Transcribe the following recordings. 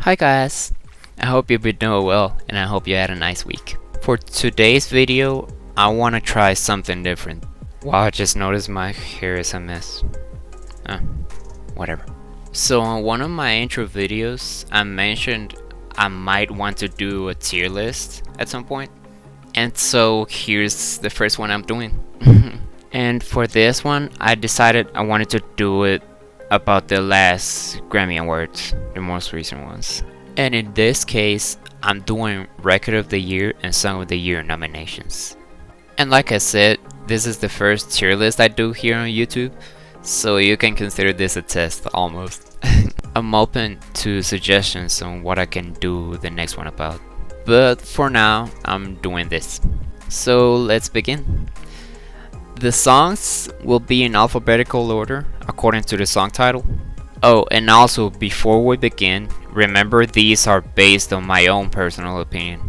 Hi guys, I hope you've been doing well and I hope you had a nice week. For today's video, I want to try something different. Wow, I just noticed my hair is a mess. Whatever. So on one of my intro videos, I mentioned I might want to do a tier list at some point. And so here's the first one I'm doing. And for this one, I decided I wanted to do it about the last Grammy Awards, the most recent ones. And in this case, I'm doing Record of the Year and Song of the Year nominations. And like I said, this is the first tier list I do here on YouTube, so you can consider this a test almost. I'm open to suggestions on what I can do the next one about, but for now, I'm doing this. So let's begin. The songs will be in alphabetical order according to the song title. Oh, and also before we begin, remember these are based on my own personal opinion.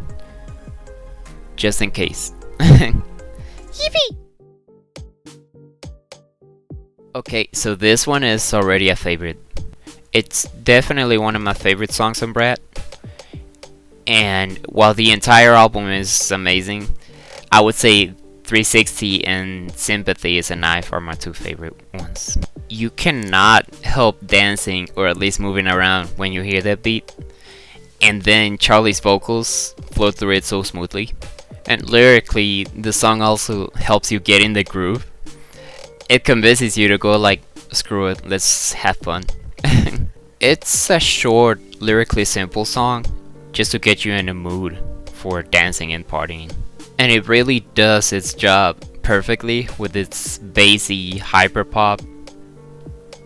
Just in case. Yippee! Okay, so this one is already a favorite. It's definitely one of my favorite songs on Brat. And while the entire album is amazing, I would say 360 and Sympathy is a Knife are my two favorite ones. You cannot help dancing or at least moving around when you hear that beat. And then Charlie's vocals flow through it so smoothly. And lyrically, the song also helps you get in the groove. It convinces you to go like, screw it, let's have fun. It's a short, lyrically simple song just to get you in the mood for dancing and partying. And it really does its job perfectly with its bassy hyperpop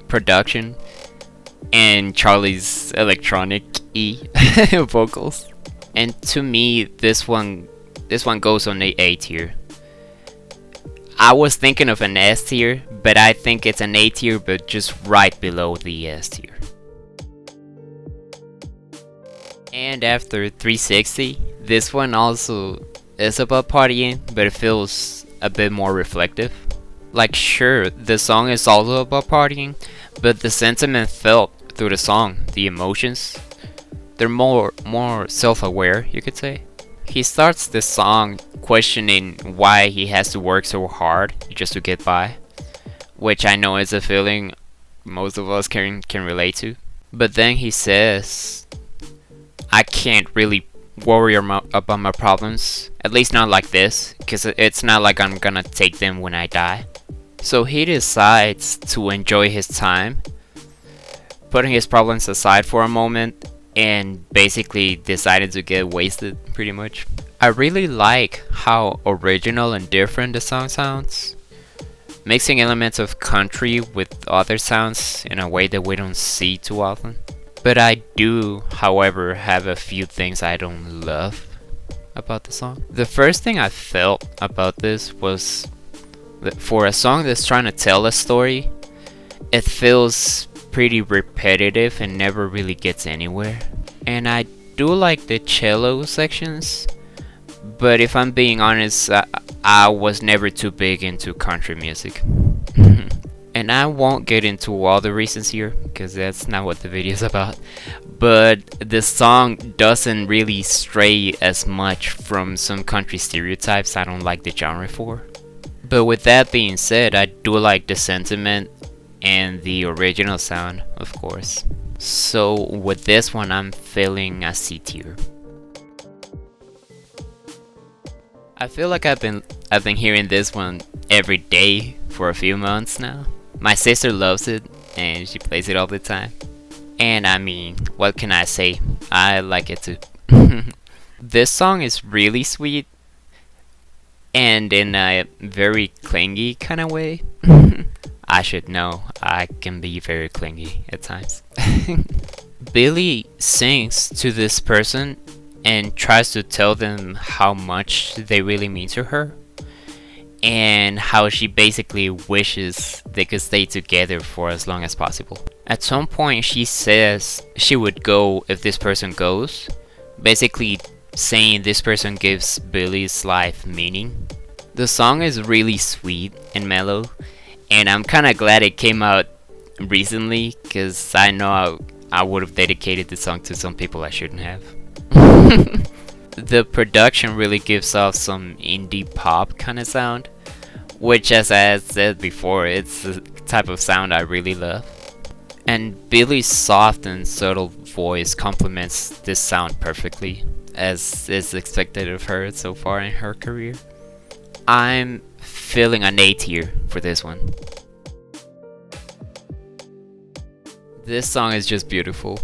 production and Charlie's electronic-y vocals. And to me, this one goes on the A tier. I was thinking of an S tier, but I think it's an A tier, but just right below the S tier. And after 360, this one also is about partying, but it feels a bit more reflective. Like, sure, the song is also about partying, but the sentiment felt through the song, the emotions, they're more self-aware, you could say. He starts the song questioning why he has to work so hard just to get by, which I know is a feeling most of us can relate to. But then he says, I can't really worry about my problems, at least not like this, because it's not like I'm gonna take them when I die. So he decides to enjoy his time, putting his problems aside for a moment, and basically decided to get wasted, pretty much. I really like how original and different the song sounds, mixing elements of country with other sounds in a way that we don't see too often. But I do, however, have a few things I don't love about the song. The first thing I felt about this was that for a song that's trying to tell a story, it feels pretty repetitive and never really gets anywhere. And I do like the cello sections, but if I'm being honest, I was never too big into country music. And I won't get into all the reasons here, because that's not what the video is about. But the song doesn't really stray as much from some country stereotypes I don't like the genre for. But with that being said, I do like the sentiment and the original sound, of course. So with this one, I'm feeling a C tier. I feel like I've been hearing this one every day for a few months now. My sister loves it and she plays it all the time. And I mean, what can I say? I like it too. This song is really sweet and in a very clingy kind of way. I should know, I can be very clingy at times. Billy sings to this person and tries to tell them how much they really mean to her, and how she basically wishes they could stay together for as long as possible. At some point she says she would go if this person goes, basically saying this person gives Billy's life meaning. The song is really sweet and mellow, and I'm kinda glad it came out recently, because I know I would have dedicated the song to some people I shouldn't have. The production really gives off some indie pop kind of sound, which, as I had said before, it's the type of sound I really love. And Billy's soft and subtle voice complements this sound perfectly, as is expected of her so far in her career. I'm feeling an A tier for this one. This song is just beautiful.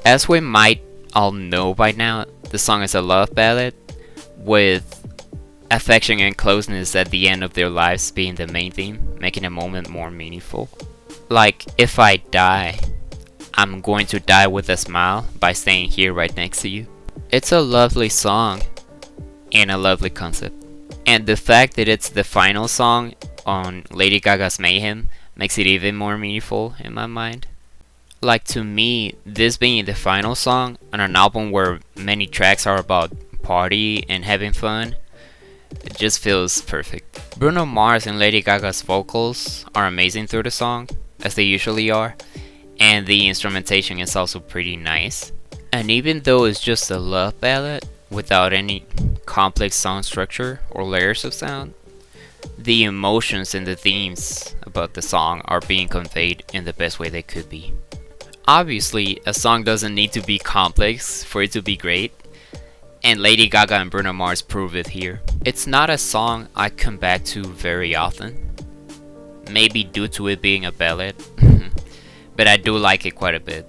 As we might all know by now, the song is a love ballad with affection and closeness at the end of their lives being the main theme, making a moment more meaningful. Like, if I die, I'm going to die with a smile by staying here right next to you. It's a lovely song and a lovely concept. And the fact that it's the final song on Lady Gaga's Mayhem makes it even more meaningful in my mind. Like, to me, this being the final song on an album where many tracks are about party and having fun, it just feels perfect. Bruno Mars and Lady Gaga's vocals are amazing through the song, as they usually are, and the instrumentation is also pretty nice. And even though it's just a love ballad without any complex song structure or layers of sound, the emotions and the themes about the song are being conveyed in the best way they could be. Obviously, a song doesn't need to be complex for it to be great, and Lady Gaga and Bruno Mars prove it here. It's not a song I come back to very often, maybe due to it being a ballad, but I do like it quite a bit.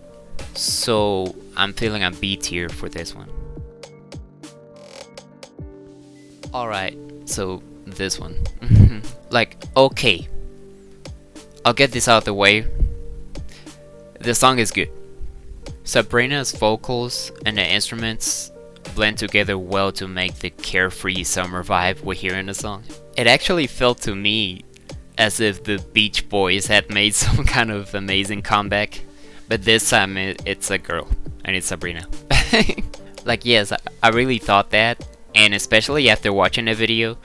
So I'm feeling a B tier for this one. Alright, so this one. Like, okay, I'll get this out of the way. The song is good. Sabrina's vocals and the instruments blend together well to make the carefree summer vibe we hear in the song. It actually felt to me as if the Beach Boys had made some kind of amazing comeback, but this time it's a girl, and it's Sabrina. Like, yes, I really thought that, and especially after watching the video,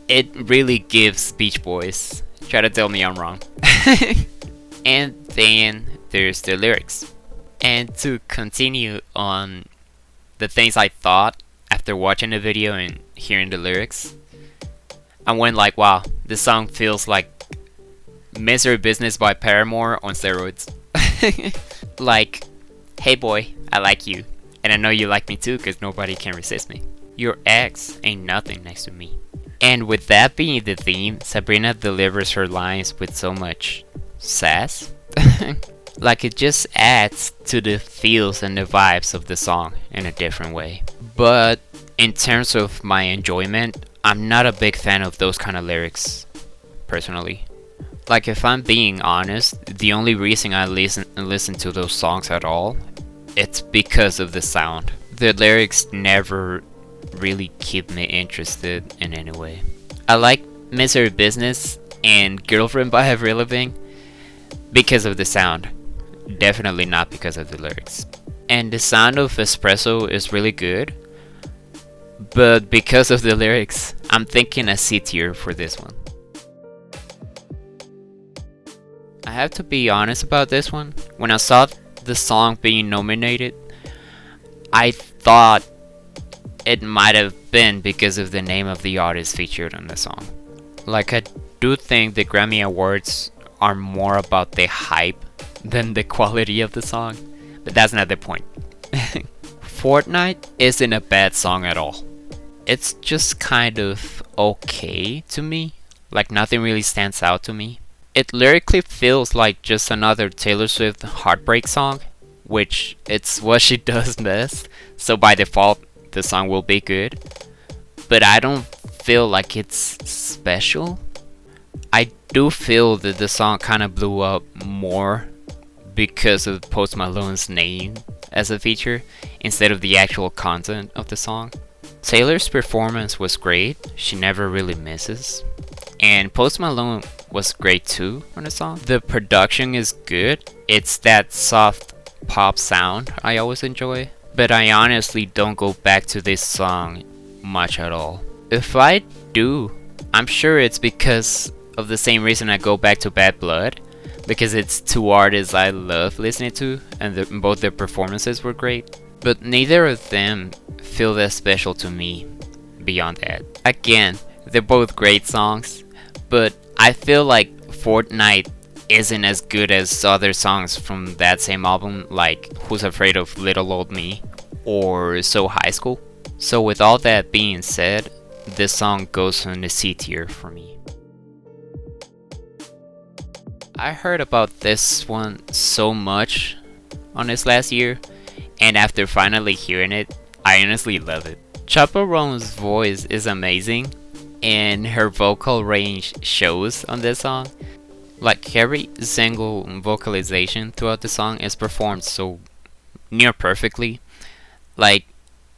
it really gives Beach Boys. Try to tell me I'm wrong. And then there's the lyrics. And to continue on the things I thought after watching the video and hearing the lyrics, I went like, wow, this song feels like Misery Business by Paramore on steroids. Like, hey boy, I like you, and I know you like me too, cause nobody can resist me. Your ex ain't nothing next to me. And with that being the theme, Sabrina delivers her lines with so much sass. Like, it just adds to the feels and the vibes of the song in a different way. But in terms of my enjoyment, I'm not a big fan of those kind of lyrics, personally. Like, if I'm being honest, the only reason I listen to those songs at all, it's because of the sound. The lyrics never really keep me interested in any way. I like Misery Business and Girlfriend by Avril Lavigne because of the sound, definitely not because of the lyrics. And the sound of Espresso is really good, but because of the lyrics, I'm thinking a C tier for this one. I have to be honest about this one. When I saw the song being nominated, I thought it might have been because of the name of the artist featured on the song. Like, I do think the Grammy Awards are more about the hype than the quality of the song, but that's not the point. Fortnite isn't a bad song at all. It's just kind of okay to me. Like, nothing really stands out to me. It lyrically feels like just another Taylor Swift heartbreak song, which it's what she does best, so by default the song will be good. But I don't feel like it's special. I do feel that the song kind of blew up more because of Post Malone's name as a feature instead of the actual content of the song. Taylor's performance was great, she never really misses. And Post Malone was great too on the song. The production is good, it's that soft pop sound I always enjoy. But I honestly don't go back to this song much at all. If I do, I'm sure it's because of the same reason I go back to Bad Blood, because it's two artists I love listening to, and both their performances were great. But neither of them feel that special to me beyond that. Again, they're both great songs, but I feel like Fortnite isn't as good as other songs from that same album, like Who's Afraid of Little Old Me or So High School. So with all that being said, this song goes on the C tier for me. I heard about this one so much on this last year, and after finally hearing it, I honestly love it. Chaperone's voice is amazing, and her vocal range shows on this song. Like every single vocalization throughout the song is performed so near perfectly. Like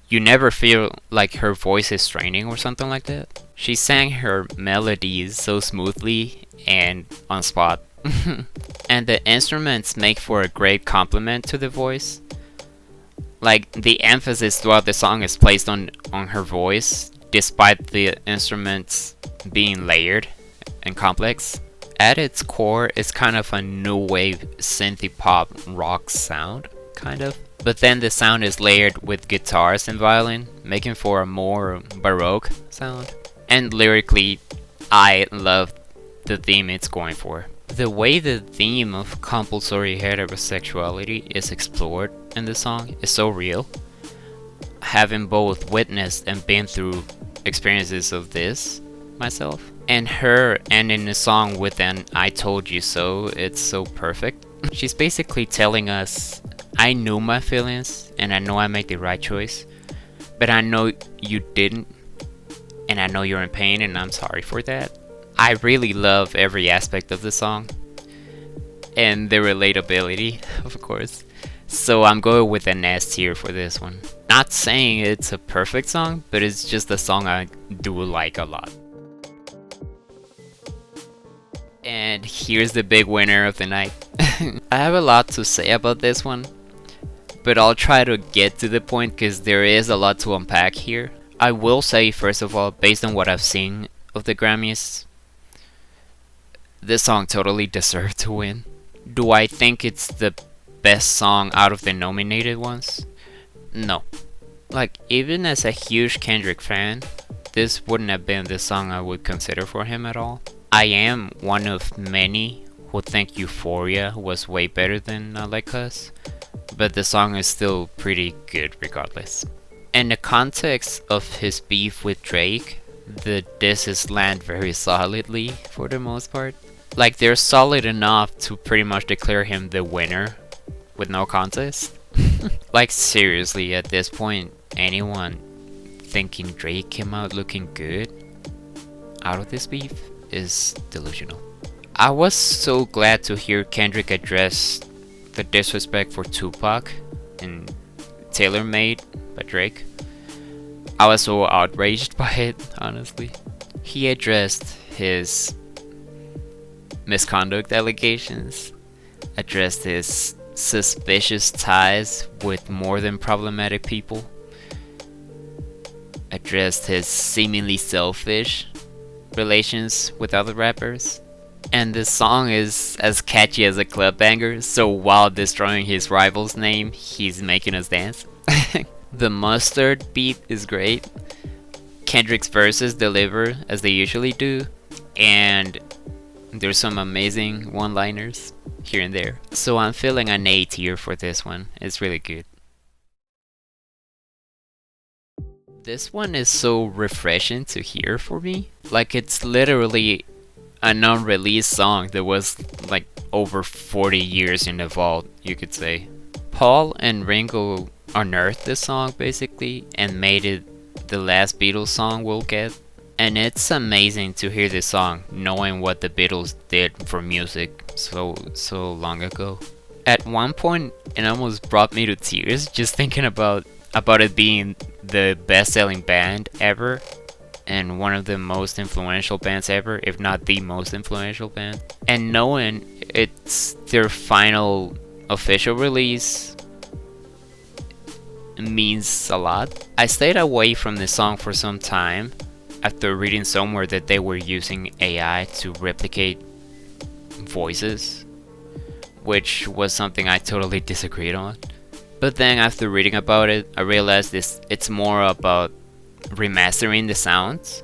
you never feel like her voice is straining or something like that. She sang her melodies so smoothly and on spot. And the instruments make for a great complement to the voice. Like the emphasis throughout the song is placed on her voice, despite the instruments being layered and complex. At its core, it's kind of a new wave synthy pop rock sound, kind of. But then the sound is layered with guitars and violin, making for a more baroque sound. And lyrically, I love the theme it's going for. The way the theme of compulsory heterosexuality is explored in the song is so real. Having both witnessed and been through experiences of this myself. And her ending the song with an I told you so, it's so perfect. She's basically telling us, I knew my feelings and I know I made the right choice, but I know you didn't, and I know you're in pain and I'm sorry for that. I really love every aspect of the song and the relatability, of course. So I'm going with an S tier for this one. Not saying it's a perfect song, but it's just a song I do like a lot. And here's the big winner of the night. I have a lot to say about this one, but I'll try to get to the point because there is a lot to unpack here. I will say, first of all, based on what I've seen of the Grammys, this song totally deserved to win. Do I think it's the best song out of the nominated ones? No. Like, even as a huge Kendrick fan, this wouldn't have been the song I would consider for him at all. I am one of many who think Euphoria was way better than Not Like Us, but the song is still pretty good regardless. In the context of his beef with Drake, the disses land very solidly for the most part. Like, they're solid enough to pretty much declare him the winner with no contest. Like, seriously, at this point, anyone thinking Drake came out looking good out of this beef is delusional. I was so glad to hear Kendrick address the disrespect for Tupac and Tailor Made by Drake. I was so outraged by it, honestly. He addressed his misconduct allegations, addressed his suspicious ties with more than problematic people, addressed his seemingly selfish relations with other rappers. And this song is as catchy as a club banger, so while destroying his rival's name, he's making us dance. The Mustard beat is great. Kendrick's verses deliver as they usually do, and there's some amazing one-liners here and there. So I'm feeling an A tier for this one. It's really good. This one is so refreshing to hear for me. Like, it's literally an unreleased song that was like over 40 years in the vault, you could say. Paul and Ringo unearthed this song basically and made it the last Beatles song we'll get. And it's amazing to hear this song knowing what the Beatles did for music so long ago. At one point it almost brought me to tears just thinking about it being the best-selling band ever and one of the most influential bands ever, if not the most influential band. And knowing it's their final official release means a lot. I stayed away from the song for some time after reading somewhere that they were using AI to replicate voices which was something I totally disagreed on. But then after reading about it, I realized it's more about remastering the sounds.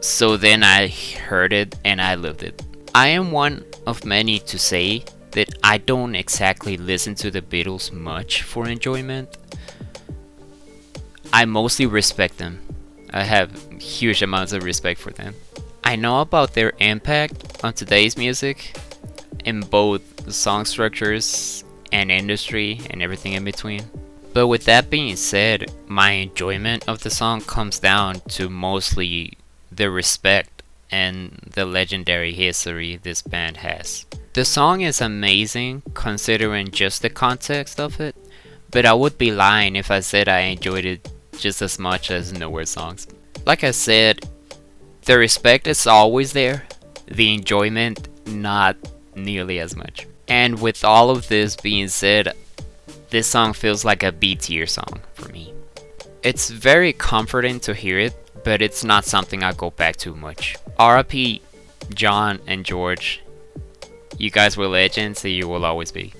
So then I heard it and I loved it. I am one of many to say that I don't exactly listen to the Beatles much for enjoyment. I mostly respect them. I have huge amounts of respect for them. I know about their impact on today's music in both song structures and industry and everything in between. But with that being said, my enjoyment of the song comes down to mostly the respect and the legendary history this band has. The song is amazing considering just the context of it, but I would be lying if I said I enjoyed it just as much as Nowhere songs. Like I said, the respect is always there, the enjoyment not nearly as much. And with all of this being said, this song feels like a B tier song for me. It's very comforting to hear it, but it's not something I go back to much. RIP John and George. You guys were legends and you will always be.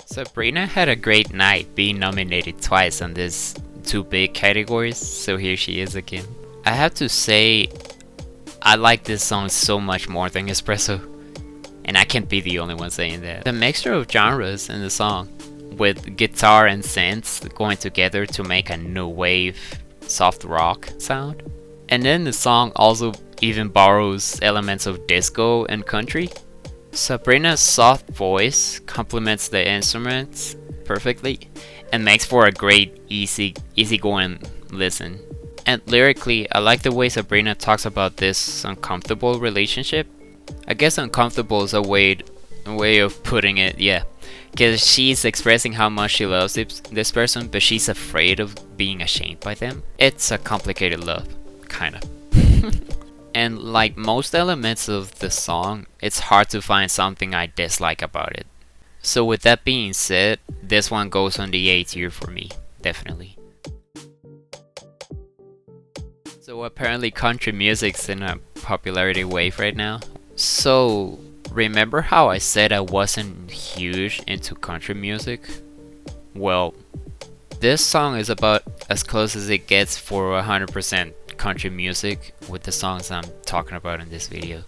Sabrina had a great night being nominated twice on these two big categories, so here she is again. I have to say, I like this song so much more than Espresso, and I can't be the only one saying that. The mixture of genres in the song, with guitar and synths going together to make a new wave soft rock sound. And then the song also even borrows elements of disco and country. Sabrina's soft voice complements the instruments perfectly and makes for a great easygoing listen. And lyrically, I like the way Sabrina talks about this uncomfortable relationship. I guess uncomfortable is a way of putting it, yeah. Because she's expressing how much she loves this person, but she's afraid of being ashamed by them. It's a complicated love, kinda. And like most elements of the song, it's hard to find something I dislike about it. So with that being said, this one goes on the A tier for me, definitely. So apparently country music's in a popularity wave right now. So remember how I said I wasn't huge into country music? Well, this song is about as close as it gets for 100% country music with the songs I'm talking about in this video.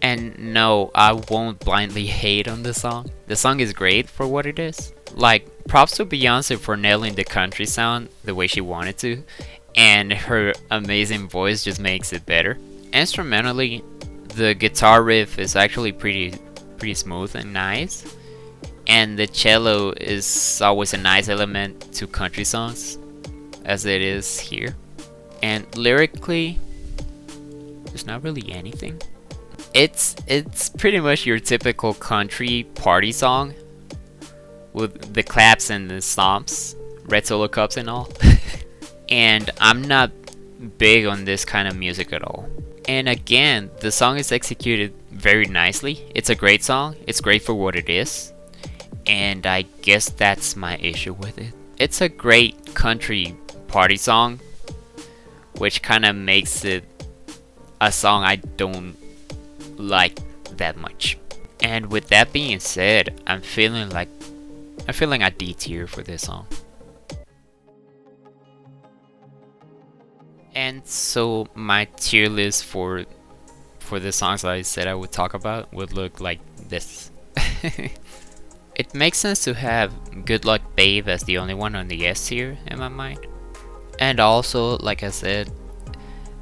And no, I won't blindly hate on the song. The song is great for what it is. Like, props to Beyonce for nailing the country sound the way she wanted to, and her amazing voice just makes it better. Instrumentally, the guitar riff is actually pretty smooth and nice, and the cello is always a nice element to country songs, as it is here. And lyrically, there's not really anything. It's pretty much your typical country party song with the claps and the stomps, red solo cups and all. And I'm not big on this kind of music at all. And again, the song is executed very nicely. It's a great song. It's great for what it is. And I guess that's my issue with it. It's a great country party song, which kind of makes it a song I don't like that much. And with that being said, I'm feeling a D tier for this song. And so my tier list for the songs that I said I would talk about would look like this. It makes sense to have Good Luck Babe as the only one on the S tier in my mind. And also, like I said,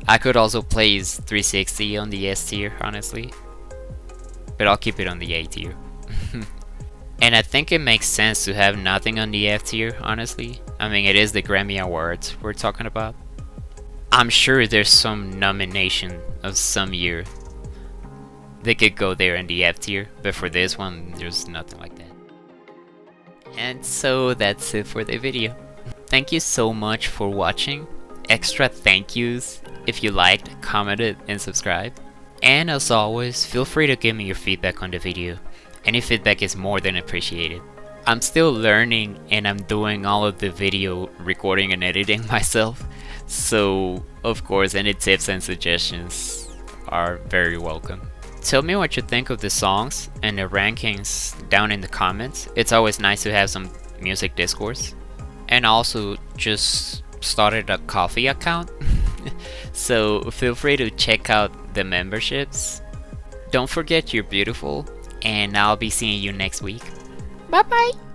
I could also place 360 on the S tier, honestly. But I'll keep it on the A tier. And I think it makes sense to have nothing on the F tier, honestly. I mean, it is the Grammy Awards we're talking about. I'm sure there's some nomination of some year they could go there in the F tier, but for this one, there's nothing like that. And so that's it for the video. Thank you so much for watching. Extra thank yous if you liked, commented, and subscribed. And as always, feel free to give me your feedback on the video. Any feedback is more than appreciated. I'm still learning and I'm doing all of the video recording and editing myself. So, of course, any tips and suggestions are very welcome. Tell me what you think of the songs and the rankings down in the comments. It's always nice to have some music discourse. And also just started a coffee account. So feel free to check out the memberships. Don't forget you're beautiful, and I'll be seeing you next week. Bye bye!